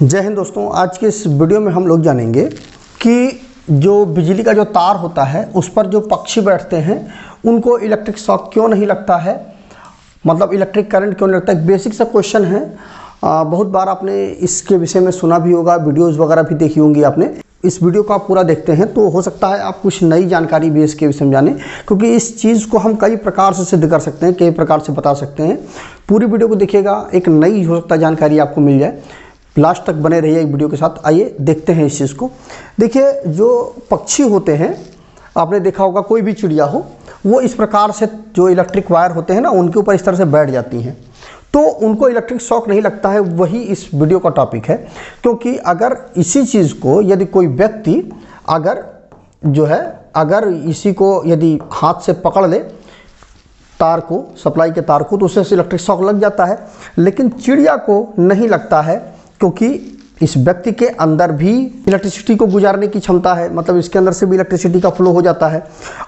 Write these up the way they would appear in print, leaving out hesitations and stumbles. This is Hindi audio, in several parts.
जय हिंद दोस्तों। आज के इस वीडियो में हम लोग जानेंगे कि जो बिजली का जो तार होता है उस पर जो पक्षी बैठते हैं उनको इलेक्ट्रिक शॉक क्यों नहीं लगता है, मतलब इलेक्ट्रिक करंट क्यों नहीं लगता है। बेसिक सा क्वेश्चन है। बहुत बार आपने इसके विषय में सुना भी होगा, वीडियोस वगैरह भी देखी होंगी आपने। इस वीडियो को आप पूरा देखते हैं तो हो सकता है आप कुछ नई जानकारी भी इसके विषय में जाने, क्योंकि इस चीज़ को हम कई प्रकार से सिद्ध कर सकते हैं, कई प्रकार से बता सकते हैं। पूरी वीडियो को देखिएगा, एक नई हो सकता है जानकारी आपको मिल जाए। लास्ट तक बने रहिए एक वीडियो के साथ। आइए देखते हैं इस चीज़ को। देखिए, जो पक्षी होते हैं, आपने देखा होगा कोई भी चिड़िया हो, वो इस प्रकार से जो इलेक्ट्रिक वायर होते हैं ना, उनके ऊपर इस तरह से बैठ जाती हैं, तो उनको इलेक्ट्रिक शॉक नहीं लगता है। वही इस वीडियो का टॉपिक है। क्योंकि अगर इसी चीज़ को यदि कोई व्यक्ति अगर इसी को यदि हाथ से पकड़ ले, तार को, सप्लाई के तार को, तो उससे इलेक्ट्रिक शॉक लग जाता है। लेकिन चिड़िया को नहीं लगता है, क्योंकि इस व्यक्ति के अंदर भी इलेक्ट्रिसिटी को गुजारने की क्षमता है, मतलब इसके अंदर से भी इलेक्ट्रिसिटी का फ्लो हो जाता है।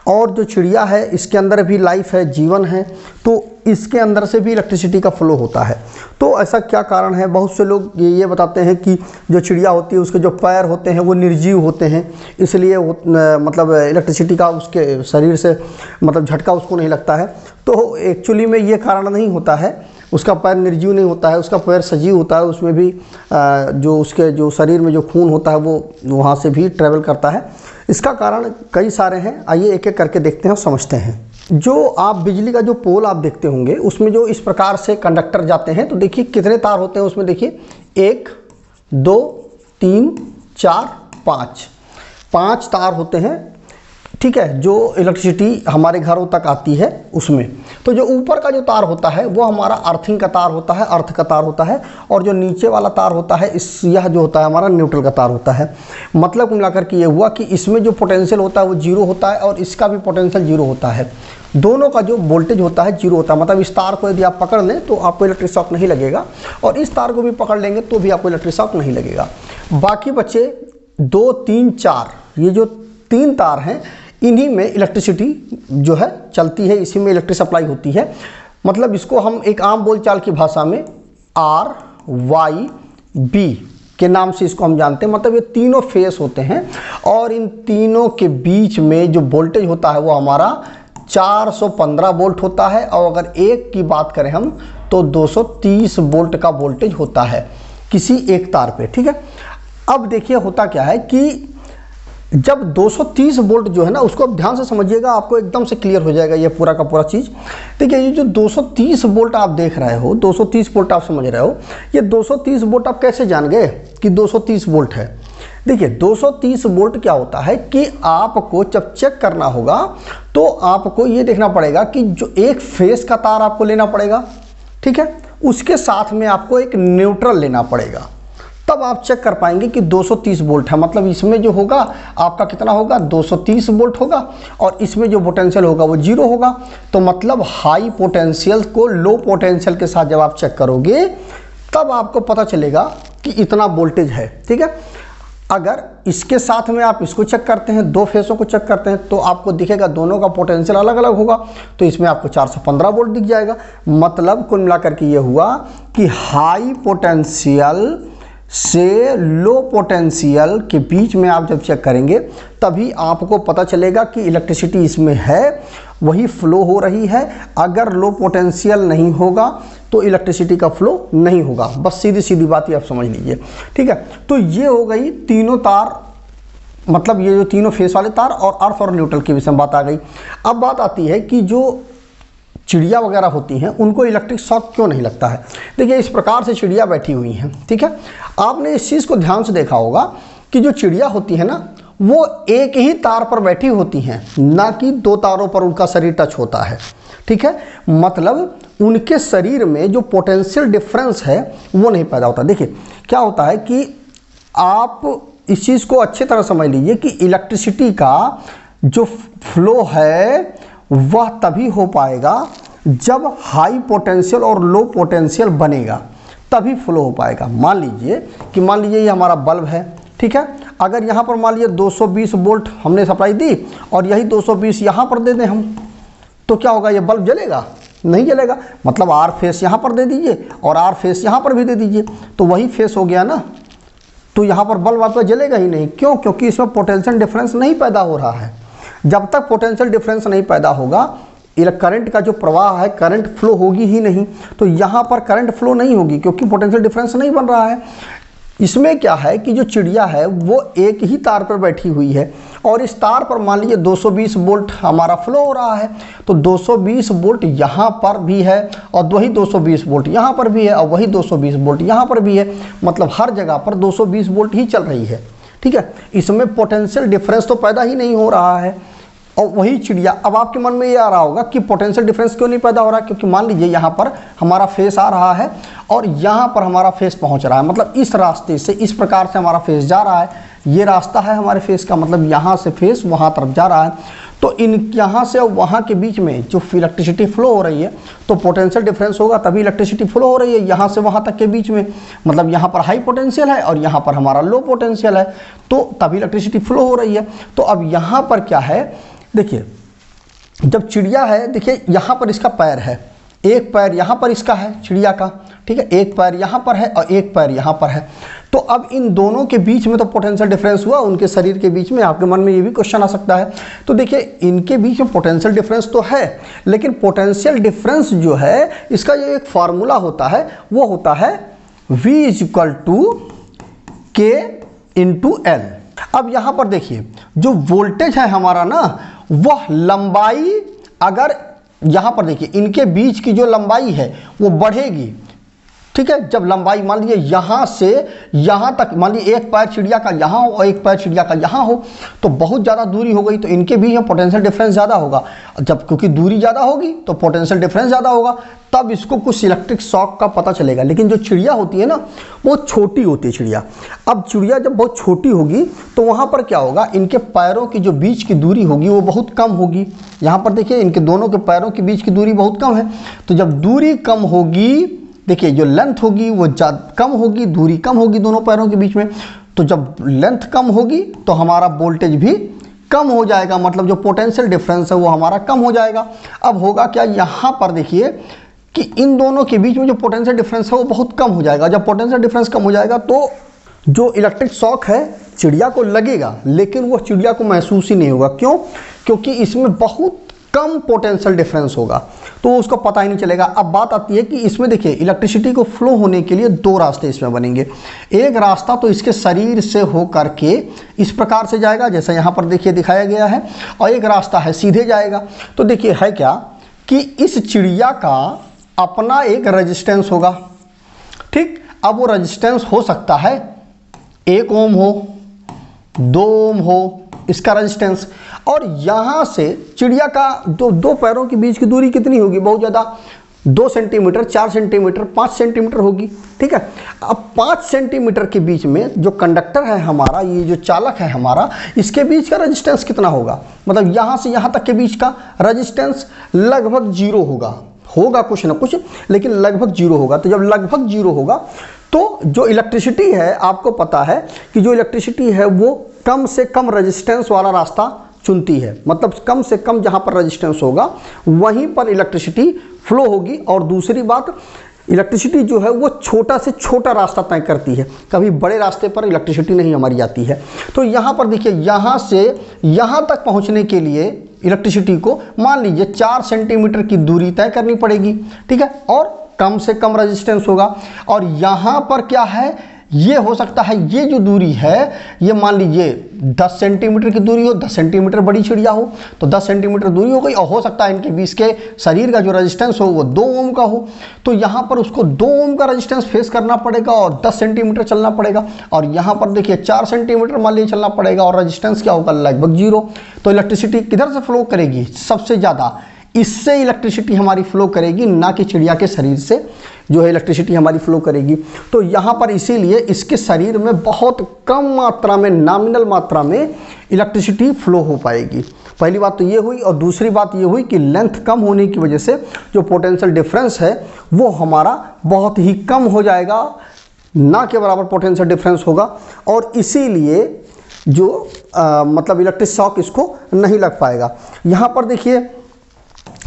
और जो चिड़िया है इसके अंदर भी लाइफ है, जीवन है, तो इसके अंदर से भी इलेक्ट्रिसिटी का फ्लो होता है। तो ऐसा क्या कारण है? बहुत से लोग ये बताते हैं कि जो चिड़िया होती है उसके जो पैर होते हैं वो निर्जीव होते हैं, इसलिए मतलब इलेक्ट्रिसिटी का उसके शरीर से मतलब झटका उसको नहीं लगता है। तो एक्चुअली में ये कारण नहीं होता है। उसका पैर निर्जीव नहीं होता है, उसका पैर सजीव होता है। उसमें भी जो उसके जो शरीर में जो खून होता है वो वहाँ से भी ट्रेवल करता है। इसका कारण कई सारे हैं। आइए एक एक करके देखते हैं और समझते हैं। जो आप बिजली का जो पोल आप देखते होंगे उसमें जो इस प्रकार से कंडक्टर जाते हैं, तो देखिए कितने तार होते हैं उसमें। देखिए 1 2 3 4 5 तार होते हैं, ठीक है, जो इलेक्ट्रिसिटी हमारे घरों तक आती है उसमें। तो जो ऊपर का जो तार होता है वो हमारा अर्थिंग का तार होता है, अर्थ का तार होता है। और जो नीचे वाला तार होता है यह जो होता है हमारा न्यूट्रल का तार होता है। मतलब मिलाकर के ये हुआ कि इसमें जो पोटेंशियल होता है वो जीरो होता है और इसका भी पोटेंशियल जीरो होता है। दोनों का जो वोल्टेज होता है जीरो होता है। मतलब इस तार को यदि आप पकड़ लें तो आपको इलेक्ट्रिक शॉक नहीं लगेगा, और इस तार को भी पकड़ लेंगे तो भी आपको इलेक्ट्रिक शॉक नहीं लगेगा। बाकी बचे 2 3 4, ये जो 3 तार हैं, इन्हीं में इलेक्ट्रिसिटी जो है चलती है, इसी में इलेक्ट्रिक सप्लाई होती है। मतलब इसको हम एक आम बोलचाल की भाषा में RYB के नाम से इसको हम जानते हैं। मतलब ये तीनों फेस होते हैं और इन तीनों के बीच में जो वोल्टेज होता है वो हमारा 415 वोल्ट होता है। और अगर एक की बात करें हम तो 230 वोल्ट का वोल्टेज होता है किसी एक तार पे, ठीक है। अब देखिए होता क्या है कि जब 230 वोल्ट जो है ना, उसको आप ध्यान से समझिएगा, आपको एकदम से क्लियर हो जाएगा ये पूरा का पूरा चीज़। देखिए ये जो 230 वोल्ट आप देख रहे हो, 230 वोल्ट आप समझ रहे हो, ये 230 वोल्ट आप कैसे जान गए कि 230 वोल्ट है? देखिए 230 वोल्ट क्या होता है कि आपको जब चेक करना होगा तो आपको ये देखना पड़ेगा कि जो एक फेस का तार आपको लेना पड़ेगा, ठीक है, उसके साथ में आपको एक न्यूट्रल लेना पड़ेगा, तब आप चेक कर पाएंगे कि 230 वोल्ट है। मतलब इसमें जो होगा आपका कितना होगा, 230 वोल्ट होगा, और इसमें जो पोटेंशियल होगा वो जीरो होगा। तो मतलब हाई पोटेंशियल को लो पोटेंशियल के साथ जब आप चेक करोगे तब आपको पता चलेगा कि इतना वोल्टेज है, ठीक है। अगर इसके साथ में आप इसको चेक करते हैं, दो फेसों को चेक करते हैं, तो आपको दिखेगा दोनों का पोटेंशियल अलग अलग होगा, तो इसमें आपको 415 वोल्ट दिख जाएगा। मतलब कुल मिलाकर के ये हुआ कि हाई पोटेंशियल से लो पोटेंशियल के बीच में आप जब चेक करेंगे तभी आपको पता चलेगा कि इलेक्ट्रिसिटी इसमें है, वही फ्लो हो रही है। अगर लो पोटेंशियल नहीं होगा तो इलेक्ट्रिसिटी का फ्लो नहीं होगा। बस सीधी सीधी बात ही आप समझ लीजिए, ठीक है। तो ये हो गई तीनों तार, मतलब ये जो तीनों फेस वाले तार और अर्थ और न्यूट्रल के विषय में बात आ गई। अब बात आती है कि जो चिड़िया वगैरह होती हैं उनको इलेक्ट्रिक शॉक क्यों नहीं लगता है। देखिए इस प्रकार से चिड़िया बैठी हुई हैं, ठीक है। आपने इस चीज़ को ध्यान से देखा होगा कि जो चिड़िया होती है ना, वो एक ही तार पर बैठी होती हैं, ना कि दो तारों पर उनका शरीर टच होता है, ठीक है। मतलब उनके शरीर में जो पोटेंशियल डिफरेंस है वो नहीं पैदा होता। देखिए क्या होता है कि आप इस चीज़ को अच्छी तरह समझ लीजिए कि इलेक्ट्रिसिटी का जो फ्लो है वह तभी हो पाएगा जब हाई पोटेंशियल और लो पोटेंशियल बनेगा, तभी फ्लो हो पाएगा। मान लीजिए ये हमारा बल्ब है, ठीक है। अगर यहाँ पर मान लीजिए 220 वोल्ट हमने सप्लाई दी और यही 220 यहाँ पर दे दें हम, तो क्या होगा, ये बल्ब जलेगा? नहीं जलेगा। मतलब आर फेस यहाँ पर दे दीजिए और आर फेस यहाँ पर भी दे दीजिए, तो वही फेस हो गया ना। तो यहाँ पर बल्ब आपका जलेगा ही नहीं। क्यों? क्योंकि इसमें पोटेंशियल डिफरेंस नहीं पैदा हो रहा है। जब तक पोटेंशियल डिफरेंस नहीं पैदा होगा, करंट का जो प्रवाह है, करंट फ्लो होगी ही नहीं। तो यहाँ पर करंट फ्लो नहीं होगी क्योंकि पोटेंशियल डिफरेंस नहीं बन रहा है। इसमें क्या है कि जो चिड़िया है वो एक ही तार पर बैठी हुई है और इस तार पर मान लीजिए 220 वोल्ट हमारा फ्लो हो रहा है। तो 220 वोल्ट यहाँ पर भी है और वही 220 वोल्ट यहाँ पर भी है और वही 220 वोल्ट यहाँ पर भी है। मतलब हर जगह पर 220 वोल्ट ही चल रही है। ठीक है, इसमें पोटेंशियल डिफरेंस तो पैदा ही नहीं हो रहा है। और वही चिड़िया, अब आपके मन में ये आ रहा होगा कि पोटेंशियल डिफरेंस क्यों नहीं पैदा हो रहा है? क्योंकि मान लीजिए यहाँ पर हमारा फेस आ रहा है और यहाँ पर हमारा फेस पहुँच रहा है। मतलब इस रास्ते से, इस प्रकार से हमारा फेस जा रहा है। ये रास्ता है हमारे फेस का, मतलब यहाँ से फेस वहाँ तरफ जा रहा है। तो इन यहाँ से और वहाँ के बीच में जो इलेक्ट्रिसिटी फ्लो हो रही है, तो पोटेंशियल डिफरेंस होगा तभी इलेक्ट्रिसिटी फ्लो हो रही है यहाँ से वहाँ तक के बीच में। मतलब यहाँ पर हाई पोटेंशियल है और यहाँ पर हमारा लो पोटेंशियल है, तो तभी इलेक्ट्रिसिटी फ्लो हो रही है। तो अब यहाँ पर क्या है, देखिए जब चिड़िया है, देखिए यहाँ पर इसका पैर है, एक पैर यहाँ पर इसका है चिड़िया का, ठीक है, एक पैर यहाँ पर है और एक पैर यहाँ पर है। तो अब इन दोनों के बीच में तो पोटेंशियल डिफरेंस हुआ, उनके शरीर के बीच में। आपके मन में ये भी क्वेश्चन आ सकता है। तो देखिए इनके बीच में पोटेंशियल डिफरेंस तो है, लेकिन पोटेंशियल डिफरेंस जो है इसका जो एक फार्मूला होता है वो होता है V = K × L। अब यहाँ पर देखिए जो वोल्टेज है हमारा ना, वह लंबाई, अगर यहाँ पर देखिए इनके बीच की जो लंबाई है वो बढ़ेगी। ठीक है, जब लंबाई मान लीजिए यहाँ से यहाँ तक, मान लीजिए एक पैर चिड़िया का यहाँ हो और एक पैर चिड़िया का यहाँ हो, तो बहुत ज़्यादा दूरी हो गई, तो इनके बीच में पोटेंशियल डिफरेंस ज़्यादा होगा। जब क्योंकि दूरी ज़्यादा होगी तो पोटेंशियल डिफरेंस ज़्यादा होगा, तब इसको कुछ इलेक्ट्रिक शॉक का पता चलेगा। लेकिन जो चिड़िया होती है ना, वो छोटी होती है चिड़िया। अब चिड़िया जब बहुत छोटी होगी तो वहाँ पर क्या होगा, इनके पैरों की जो बीच की दूरी होगी वो बहुत कम होगी। यहाँ पर देखिए इनके दोनों के पैरों के बीच की दूरी बहुत कम है। तो जब दूरी कम होगी, देखिए जो लेंथ होगी वो ज़्यादा कम होगी, दूरी कम होगी दोनों पैरों के बीच में। तो जब लेंथ कम होगी तो हमारा वोल्टेज भी कम हो जाएगा, मतलब जो पोटेंशियल डिफरेंस है वो हमारा कम हो जाएगा। अब होगा क्या, यहाँ पर देखिए कि इन दोनों के बीच में जो पोटेंशियल डिफरेंस है वो बहुत कम हो जाएगा। जब पोटेंशियल डिफरेंस कम हो जाएगा तो जो इलेक्ट्रिक शॉक है चिड़िया को लगेगा, लेकिन वो चिड़िया को महसूस ही नहीं होगा। क्यों? क्योंकि इसमें बहुत कम पोटेंशियल डिफरेंस होगा, तो उसको पता ही नहीं चलेगा। अब बात आती है कि इसमें देखिए इलेक्ट्रिसिटी को फ्लो होने के लिए दो रास्ते इसमें बनेंगे। एक रास्ता तो इसके शरीर से हो करके इस प्रकार से जाएगा, जैसा यहाँ पर देखिए दिखाया गया है, और एक रास्ता है सीधे जाएगा। तो देखिए है क्या कि इस चिड़िया का अपना एक रेजिस्टेंस होगा। ठीक, अब वो रेजिस्टेंस हो सकता है 1 ओम हो, 2 ओम हो इसका रेजिस्टेंस। और यहाँ से चिड़िया का जो दो पैरों के बीच की दूरी कितनी होगी, बहुत ज़्यादा, 2 सेंटीमीटर, 4 सेंटीमीटर, 5 सेंटीमीटर होगी। ठीक है, अब 5 सेंटीमीटर के बीच में जो कंडक्टर है हमारा, ये जो चालक है हमारा, इसके बीच का रेजिस्टेंस कितना होगा, मतलब यहाँ से यहाँ तक के बीच का रेजिस्टेंस लगभग 0 होगा कुछ ना कुछ, लेकिन लगभग 0 होगा। तो जब लगभग 0 होगा तो जो इलेक्ट्रिसिटी है, आपको पता है कि जो इलेक्ट्रिसिटी है वो कम से कम रेजिस्टेंस वाला रास्ता चुनती है। मतलब कम से कम जहाँ पर रेजिस्टेंस होगा वहीं पर इलेक्ट्रिसिटी फ्लो होगी। और दूसरी बात, इलेक्ट्रिसिटी जो है वो छोटा से छोटा रास्ता तय करती है, कभी बड़े रास्ते पर इलेक्ट्रिसिटी नहीं हमारी आती है। तो यहाँ पर देखिए यहाँ से यहाँ तक पहुँचने के लिए इलेक्ट्रिसिटी को मान लीजिए 4 सेंटीमीटर की दूरी तय करनी पड़ेगी। ठीक है, और कम से कम रेजिस्टेंस होगा। और यहाँ पर क्या है, ये हो सकता है ये जो दूरी है ये मान लीजिए 10 सेंटीमीटर की दूरी हो, 10 सेंटीमीटर बड़ी चिड़िया हो तो 10 सेंटीमीटर दूरी हो गई। और हो सकता है इनके बीच के शरीर का जो रेजिस्टेंस हो वो 2 ओम का हो, तो यहाँ पर उसको 2 ओम का रेजिस्टेंस फेस करना पड़ेगा और 10 सेंटीमीटर चलना पड़ेगा। और यहाँ पर देखिए 4 सेंटीमीटर मान लीजिए चलना पड़ेगा और रेजिस्टेंस क्या होगा, लगभग 0। तो इलेक्ट्रिसिटी किधर से फ्लो करेगी, सबसे ज़्यादा इससे इलेक्ट्रिसिटी हमारी फ्लो करेगी, ना कि चिड़िया के शरीर से जो है इलेक्ट्रिसिटी हमारी फ्लो करेगी। तो यहाँ पर इसीलिए इसके शरीर में बहुत कम मात्रा में, नॉमिनल मात्रा में इलेक्ट्रिसिटी फ्लो हो पाएगी। पहली बात तो ये हुई। और दूसरी बात ये हुई कि लेंथ कम होने की वजह से जो पोटेंशियल डिफरेंस है वो हमारा बहुत ही कम हो जाएगा, ना के बराबर पोटेंशियल डिफरेंस होगा। और इसीलिए जो मतलब इलेक्ट्रिक शॉक इसको नहीं लग पाएगा। यहाँ पर देखिए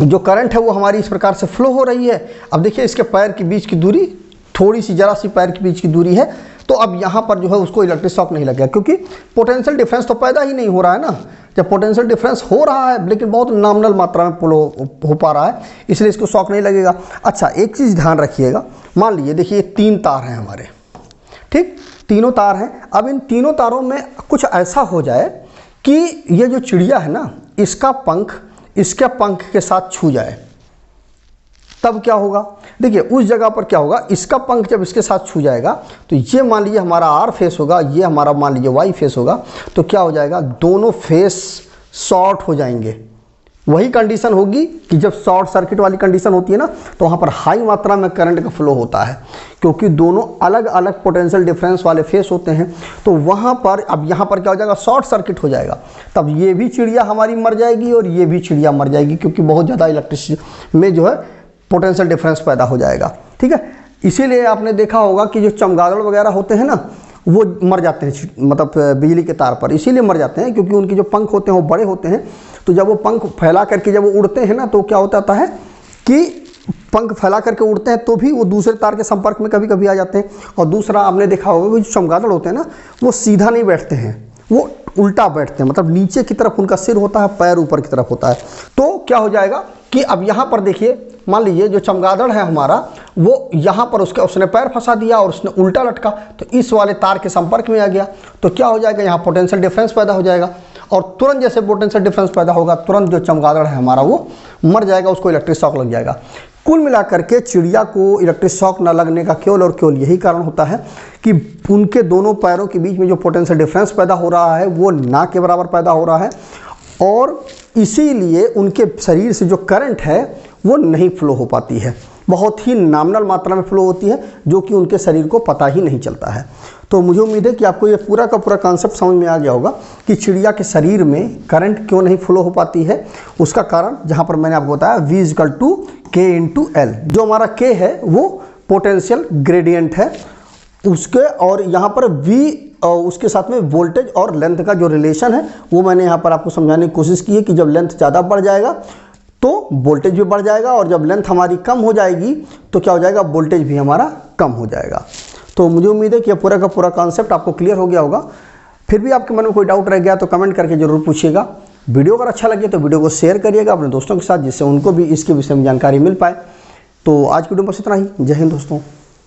जो करंट है वो हमारी इस प्रकार से फ्लो हो रही है। अब देखिए इसके पैर के बीच की दूरी थोड़ी सी, जरा सी पैर के बीच की दूरी है तो अब यहाँ पर जो है उसको इलेक्ट्रिक शॉक नहीं लगेगा, क्योंकि पोटेंशियल डिफरेंस तो पैदा ही नहीं हो रहा है ना। जब पोटेंशियल डिफरेंस हो रहा है लेकिन बहुत नॉमिनल मात्रा में फ्लो हो पा रहा है, इसलिए इसको शॉक नहीं लगेगा। अच्छा, एक चीज़ ध्यान रखिएगा, मान लीजिए देखिए 3 तार हैं हमारे, ठीक, तीनों तार हैं। अब इन तीनों तारों में कुछ ऐसा हो जाए कि ये जो चिड़िया है ना, इसका पंख इसके पंख के साथ छू जाए, तब क्या होगा? देखिए उस जगह पर क्या होगा, इसका पंख जब इसके साथ छू जाएगा तो ये मान लीजिए हमारा आर फेस होगा, ये हमारा मान लीजिए वाई फेस होगा, तो क्या हो जाएगा, दोनों फेस शॉर्ट हो जाएंगे। वही कंडीशन होगी कि जब शॉर्ट सर्किट वाली कंडीशन होती है ना, तो वहाँ पर हाई मात्रा में करंट का फ्लो होता है, क्योंकि दोनों अलग अलग पोटेंशियल डिफरेंस वाले फेस होते हैं। तो वहाँ पर अब यहाँ पर क्या हो जाएगा, शॉर्ट सर्किट हो जाएगा। तब ये भी चिड़िया हमारी मर जाएगी और ये भी चिड़िया मर जाएगी, क्योंकि बहुत ज़्यादा इलेक्ट्रिसिटी में जो है पोटेंशियल डिफरेंस पैदा हो जाएगा, ठीक है। इसीलिए आपने देखा होगा कि जो चमगादड़ वगैरह होते हैं ना, वो मर जाते हैं, मतलब बिजली के तार पर इसीलिए मर जाते हैं क्योंकि उनके जो पंख होते हैं वो बड़े होते हैं। तो जब वो पंख फैला करके जब वो उड़ते हैं ना, तो क्या होता है कि पंख फैला करके उड़ते हैं तो भी वो दूसरे तार के संपर्क में कभी कभी आ जाते हैं। और दूसरा आपने देखा होगा कि जो चमगादड़ होते हैं ना, वो सीधा नहीं बैठते हैं, वो उल्टा बैठते हैं, मतलब नीचे की तरफ उनका सिर होता है, पैर ऊपर की तरफ होता है। तो क्या हो जाएगा कि अब यहाँ पर देखिए, मान लीजिए जो चमगादड़ है हमारा, वो यहाँ पर उसने पैर फंसा दिया और उसने उल्टा लटका, तो इस वाले तार के संपर्क में आ गया, तो क्या हो जाएगा, यहाँ पोटेंशियल डिफरेंस पैदा हो जाएगा। और तुरंत जैसे पोटेंशियल डिफरेंस पैदा होगा, तुरंत जो चमगादड़ है हमारा वो मर जाएगा, उसको इलेक्ट्रिक शॉक लग जाएगा। कुल मिलाकर के चिड़िया को इलेक्ट्रिक शॉक न लगने का केवल और केवल यही कारण होता है कि उनके दोनों पैरों के बीच में जो पोटेंशियल डिफरेंस पैदा हो रहा है वो ना के बराबर पैदा हो रहा है, और इसीलिए उनके शरीर से जो करंट है वो नहीं फ्लो हो पाती है, बहुत ही नॉमिनल मात्रा में फ्लो होती है, जो कि उनके शरीर को पता ही नहीं चलता है। तो मुझे उम्मीद है कि आपको ये पूरा का पूरा कॉन्सेप्ट समझ में आ गया होगा कि चिड़िया के शरीर में करंट क्यों नहीं फ्लो हो पाती है। उसका कारण जहाँ पर मैंने आपको बताया V = K/L, जो हमारा K है वो पोटेंशियल ग्रेडियंट है उसके, और यहाँ पर V उसके साथ में वोल्टेज और लेंथ का जो रिलेशन है वो मैंने यहाँ पर आपको समझाने की कोशिश की है कि जब लेंथ ज़्यादा बढ़ जाएगा तो वोल्टेज भी बढ़ जाएगा, और जब लेंथ हमारी कम हो जाएगी तो क्या हो जाएगा, वोल्टेज भी हमारा कम हो जाएगा। तो मुझे उम्मीद है कि पूरा का पूरा कॉन्सेप्ट आपको क्लियर हो गया होगा। फिर भी आपके मन में कोई डाउट रह गया तो कमेंट करके जरूर पूछिएगा। वीडियो अगर अच्छा लगे तो वीडियो को शेयर करिएगा अपने दोस्तों के साथ, जिससे उनको भी इसके विषय में जानकारी मिल पाए। तो आज की वीडियो बस इतना ही। जय हिंद दोस्तों।